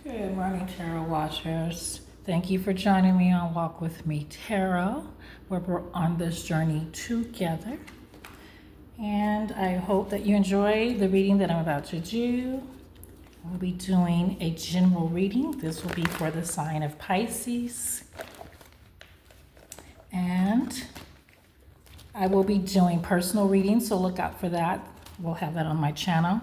Good morning, Tarot Watchers. Thank you for joining me on Walk With Me Tarot, where we're on this journey together. And I hope that you enjoy the reading that I'm about to do. We'll be doing a general reading. This will be for the sign of Pisces. And I will be doing personal readings, so look out for that. We'll have that on my channel.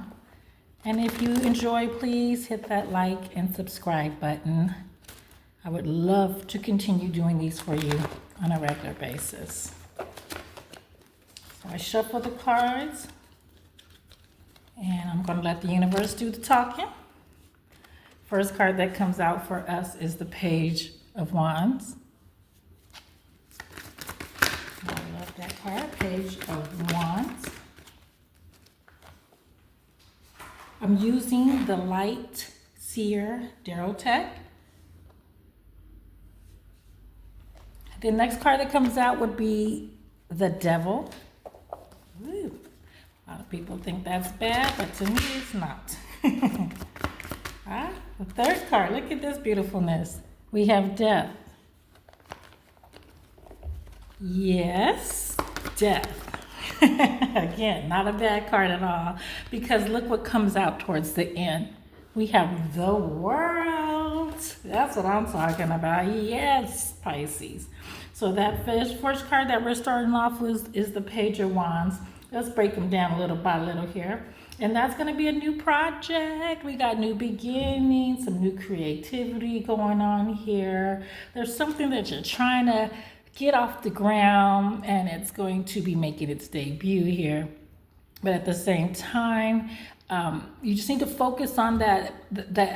And if you enjoy, please hit that like and subscribe button. I would love to continue doing these for you on a regular basis. So I shuffle the cards, and I'm going to let the universe do the talking. First card that comes out for us is the Page of Wands. I love that card, Page of Wands. I'm using the Light Seer Tarot deck. The next card that comes out would be the Devil. Woo. A lot of people think that's bad, but to me it's not. The third card, look at this beautifulness. We have Death. Yes, Death. Again, not a bad card at all, because look what comes out towards the end. We have the World. That's what I'm talking about. Yes, Pisces. So that first card that we're starting off with is the Page of Wands. Let's break them down little by little here. And that's going to be a new project. We got new beginnings, some new creativity going on here. There's something that you're trying to get off the ground, and it's going to be making its debut here. But at the same time, you just need to focus on that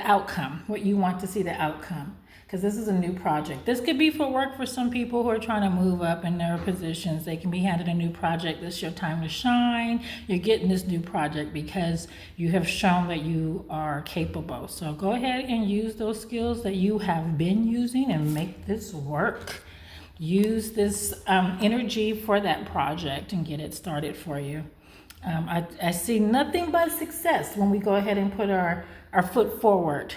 outcome, what you want to see the outcome, because this is a new project. This could be for work for some people who are trying to move up in their positions. They can be handed a new project. This is your time to shine. You're getting this new project because you have shown that you are capable. So go ahead and use those skills that you have been using and make this work. Use this energy for that project and get it started for you. I see nothing but success when we go ahead and put our foot forward.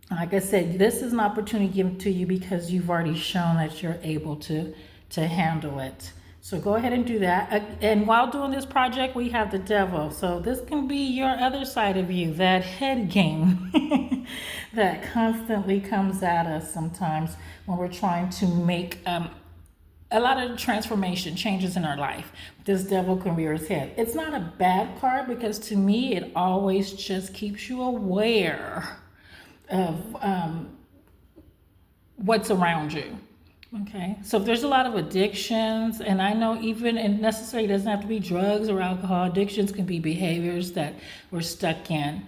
Like I said, this is an opportunity given to you because you've already shown that you're able to handle it. So go ahead and do that. And while doing this project, we have the Devil. So this can be your other side of you, that head game that constantly comes at us sometimes when we're trying to make a lot of transformation, changes in our life. This Devil can rear his head. It's not a bad card because to me, it always just keeps you aware of what's around you. Okay, so if there's a lot of addictions, and I know even, and necessarily doesn't have to be drugs or alcohol, addictions can be behaviors that we're stuck in.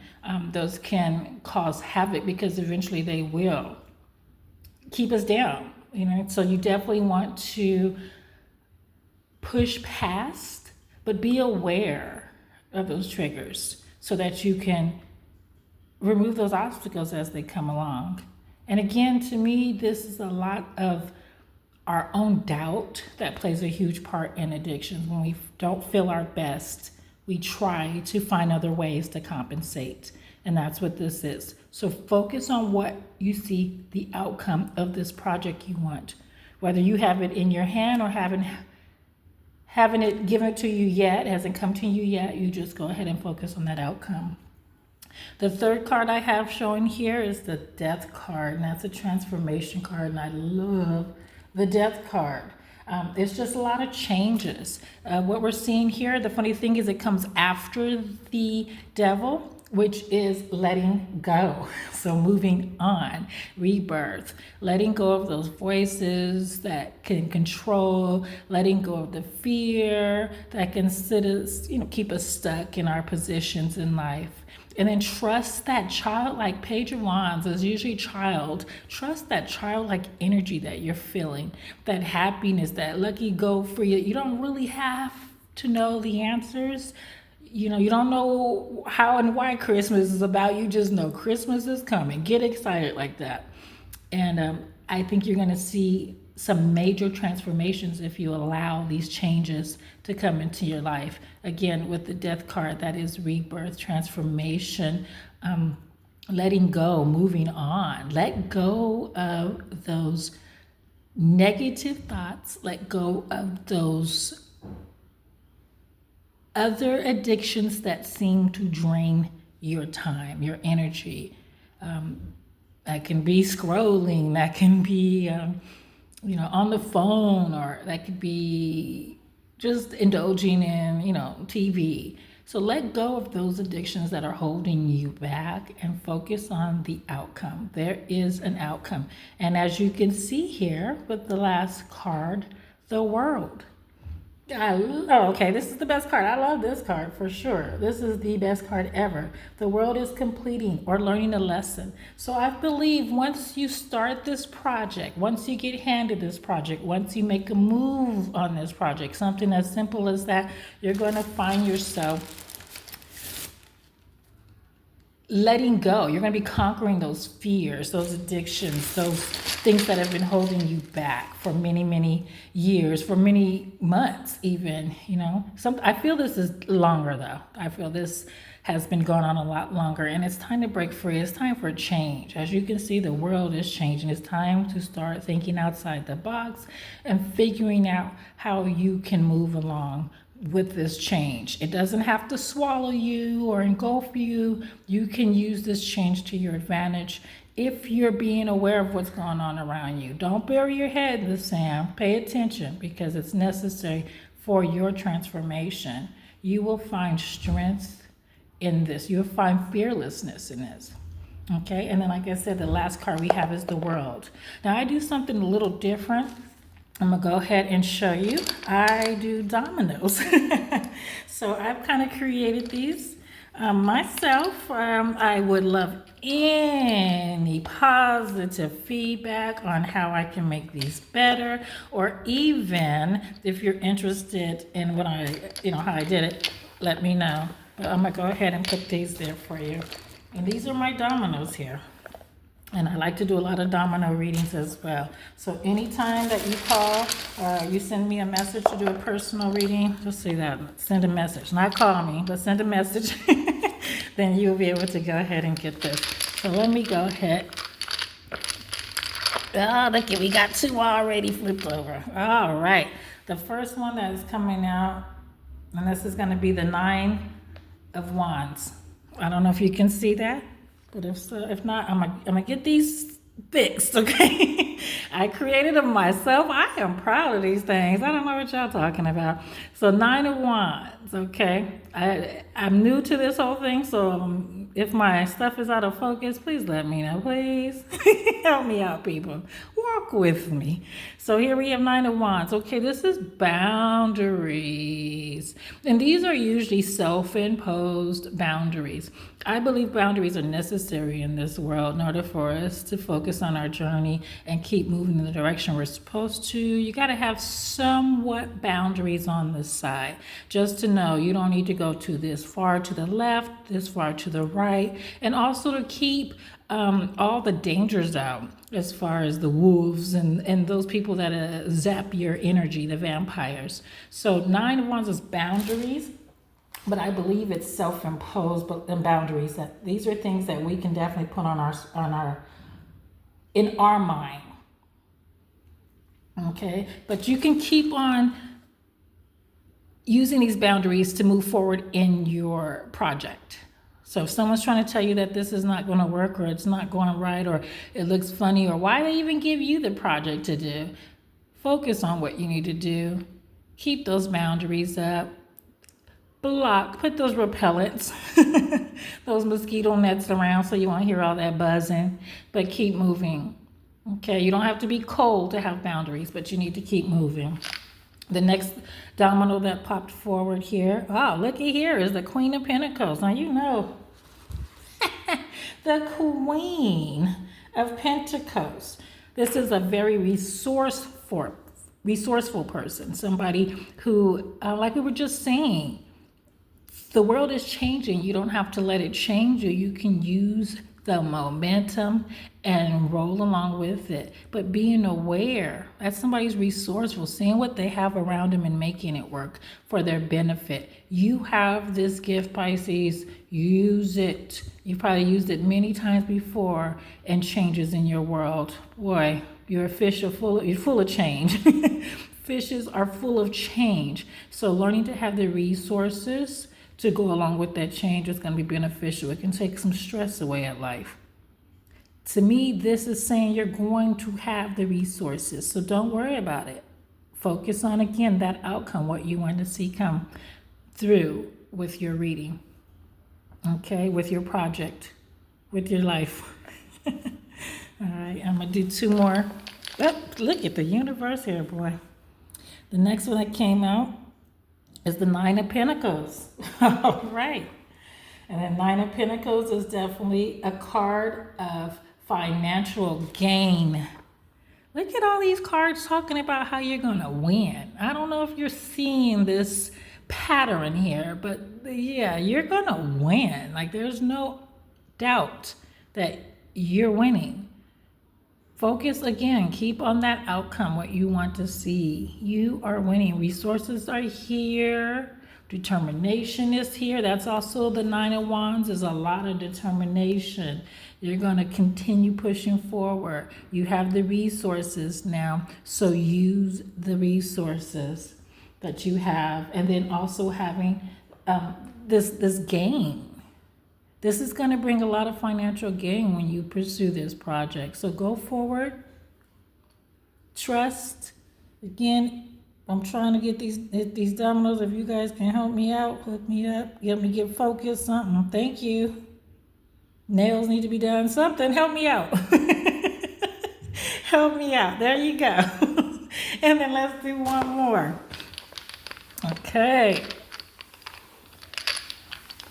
Those can cause havoc because eventually they will keep us down, you know. So you definitely want to push past, but be aware of those triggers so that you can remove those obstacles as they come along. And again, to me, this is a lot of our own doubt that plays a huge part in addictions. When we don't feel our best, we try to find other ways to compensate. And that's what this is. So focus on what you see the outcome of this project you want. Whether you have it in your hand or haven't it given to you yet, hasn't come to you yet, you just go ahead and focus on that outcome. The third card I have showing here is the Death card, and that's a transformation card, and I love the Death card. It's just a lot of changes. What we're seeing here, the funny thing is it comes after the Devil, which is letting go. So moving on, rebirth, letting go of those voices that can control, letting go of the fear that can keep us stuck in our positions in life. And then trust that childlike Page of Wands is usually child. Trust that childlike energy that you're feeling, that happiness, that lucky go for you. You don't really have to know the answers. You know, you don't know how and why Christmas is about. You just know Christmas is coming. Get excited like that. And I think you're going to see some major transformations if you allow these changes to come into your life. Again, with the Death card, that is rebirth, transformation, letting go, moving on. Let go of those negative thoughts. Let go of those other addictions that seem to drain your time, your energy. That can be scrolling, that can be, on the phone, or that could be just indulging in, TV. So let go of those addictions that are holding you back and focus on the outcome. There is an outcome. And as you can see here with the last card, the world. Okay, this is the best card. I love this card for sure. This is the best card ever. The world is completing or learning a lesson. So I believe once you start this project, once you get handed this project, once you make a move on this project, something as simple as that, you're going to find yourself letting go. You're going to be conquering those fears, those addictions, those things that have been holding you back for many, many years, for many months even, I feel this is longer though. I feel this has been going on a lot longer, and it's time to break free. It's time for change. As you can see, the world is changing. It's time to start thinking outside the box and figuring out how you can move along with this change. It doesn't have to swallow you or engulf you. You can use this change to your advantage if you're being aware of what's going on around you. Don't bury your head in the sand. Pay attention, because it's necessary for your transformation. You will find strength in this. You'll find fearlessness in this. Okay, and then like I said, the last card we have is the world. Now I do something a little different. I'm gonna go ahead and show you. I do dominoes. So I've kind of created these myself. I would love any positive feedback on how I can make these better, or even if you're interested in what how I did it, let me know. But I'm gonna go ahead and put these there for you. And these are my dominoes here. And I like to do a lot of domino readings as well. So anytime that you call or you send me a message to do a personal reading, just say that, send a message. Not call me, but send a message. Then you'll be able to go ahead and get this. So let me go ahead. Oh, look it, we got two already flipped over. All right. The first one that is coming out, and this is going to be the 9 of Wands. I don't know if you can see that. But if not, I'm gonna get these fixed, okay? I created them myself. I am proud of these things. I don't know what y'all talking about. So 9 of Wands, okay? I'm new to this whole thing, so if my stuff is out of focus, please let me know, please. Help me out, people. Walk with me. So here we have 9 of Wands. Okay, this is boundaries. And these are usually self-imposed boundaries. I believe boundaries are necessary in this world in order for us to focus on our journey and keep moving in the direction we're supposed to. You got to have somewhat boundaries on the side, just to know you don't need to go to this far to the left, this far to the right, and also to keep all the dangers out, as far as the wolves and those people that zap your energy, the vampires. So 9 of Wands is boundaries. But I believe it's self-imposed boundaries. That these are things that we can definitely put in our mind. Okay, but you can keep on using these boundaries to move forward in your project. So if someone's trying to tell you that this is not going to work, or it's not going right, or it looks funny, or why they even give you the project to do, focus on what you need to do. Keep those boundaries up. Put those repellents, those mosquito nets around so you won't hear all that buzzing, but keep moving. Okay, you don't have to be cold to have boundaries, but you need to keep moving. The next domino that popped forward here, looky here, is the Queen of Pentacles. Now you know, the Queen of Pentacles. This is a very resourceful person, somebody who, like we were just saying, the world is changing. You don't have to let it change you. You can use the momentum and roll along with it. But being aware that somebody's resourceful, seeing what they have around them and making it work for their benefit. You have this gift, Pisces. Use it. You've probably used it many times before, and changes in your world. Boy, you're a fish, you're full of change. Fishes are full of change. So learning to have the resources to go along with that change is going to be beneficial. It can take some stress away at life. To me, this is saying you're going to have the resources, so don't worry about it. Focus on, again, that outcome, what you want to see come through with your reading, okay, with your project, with your life. All right, I'm going to do two more. Oh, look at the universe here, boy. The next one that came out is the Nine of Pentacles. All right. And the Nine of Pentacles is definitely a card of financial gain. Look at all these cards talking about how you're going to win. I don't know if you're seeing this pattern here, but yeah, you're going to win. Like, there's no doubt that you're winning. Focus again, keep on that outcome, what you want to see. You are winning. Resources are here. Determination is here. That's also the Nine of Wands, is a lot of determination. You're going to continue pushing forward. You have the resources now, so use the resources that you have. And then also having this gain. This is going to bring a lot of financial gain when you pursue this project. So go forward. Trust. Again, I'm trying to get these dominoes. If you guys can help me out, hook me up. Help me get focused, something. Thank you. Nails need to be done. Something. Help me out. Help me out. There you go. And then let's do one more. Okay.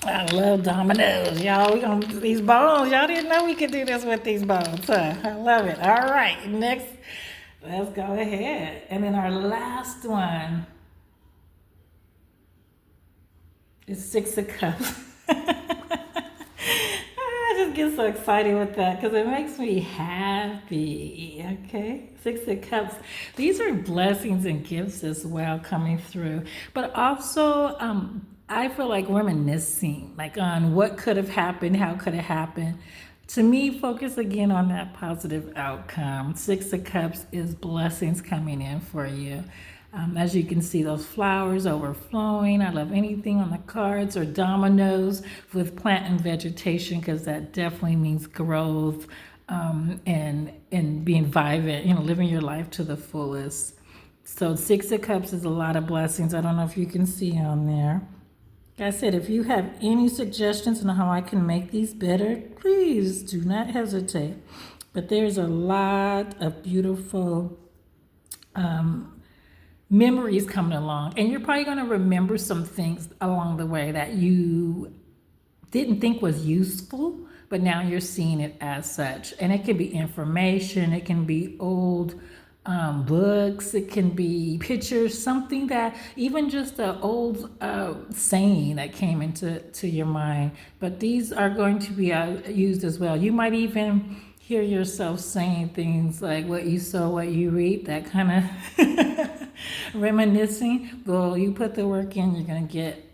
I love dominoes, y'all. We gonna do these bones. Y'all didn't know we could do this with these bones, huh? I love it. All right, next, let's go ahead. And then our last one is Six of Cups. I just get so excited with that because it makes me happy. Okay, Six of Cups. These are blessings and gifts as well coming through, but also I feel like reminiscing, like on what could have happened, how could it happen. To me, focus again on that positive outcome. Six of Cups is blessings coming in for you. As you can see, those flowers overflowing. I love anything on the cards or dominoes with plant and vegetation, because that definitely means growth and being vibrant, living your life to the fullest. So Six of Cups is a lot of blessings. I don't know if you can see on there. Like I said, if you have any suggestions on how I can make these better, please do not hesitate. But there's a lot of beautiful memories coming along. And you're probably going to remember some things along the way that you didn't think was useful, but now you're seeing it as such. And it can be information, it can be old books, it can be pictures, something that even just an old saying that came into your mind. But these are going to be used as well. You might even hear yourself saying things like what you sow, what you reap, that kind of reminiscing. Well, you put the work in, you're going to get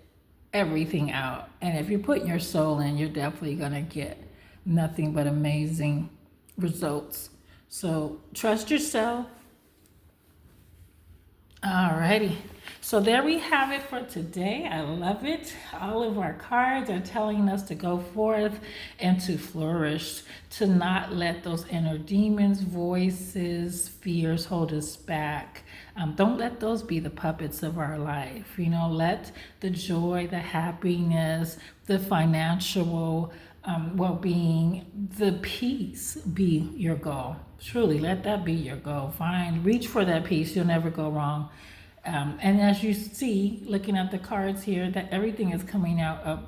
everything out. And if you're putting your soul in, you're definitely going to get nothing but amazing results. So trust yourself. Alrighty, so there we have it for today. I love it. All of our cards are telling us to go forth and to flourish, to not let those inner demons, voices, fears hold us back. Don't let those be the puppets of our life. Let the joy, the happiness, the financial well-being, the peace be your goal. Truly, let that be your goal. Reach for that peace. You'll never go wrong. And as you see, looking at the cards here, that everything is coming out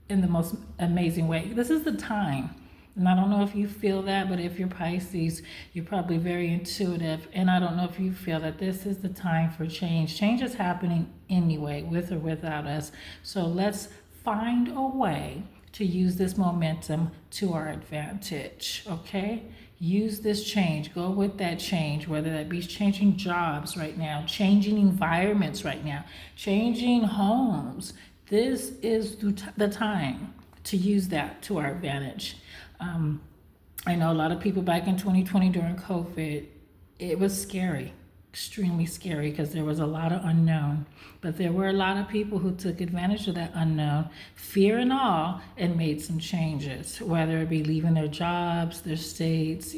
in the most amazing way. This is the time. And I don't know if you feel that, but if you're Pisces, you're probably very intuitive. And I don't know if you feel that this is the time for change. Change is happening anyway, with or without us. So let's find a way to use this momentum to our advantage, okay? Use this change. Go with that change, whether that be changing jobs right now, changing environments right now, changing homes. This is the time to use that to our advantage. I know a lot of people back in 2020 during COVID, it was scary, extremely scary, because there was a lot of unknown. But there were a lot of people who took advantage of that unknown, fear and all, and made some changes, whether it be leaving their jobs, their states,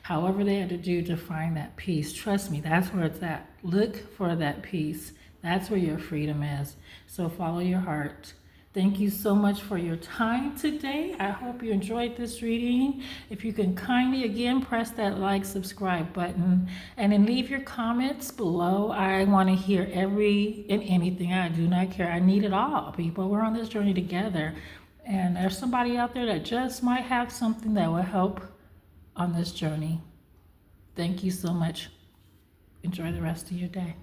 however they had to do to find that peace. Trust me, that's where it's at. Look for that peace. That's where your freedom is. So follow your heart. Thank you so much for your time today. I hope you enjoyed this reading. If you can kindly again press that like, subscribe button, and then leave your comments below. I want to hear every and anything. I do not care. I need it all, people. We're on this journey together. And there's somebody out there that just might have something that will help on this journey. Thank you so much. Enjoy the rest of your day.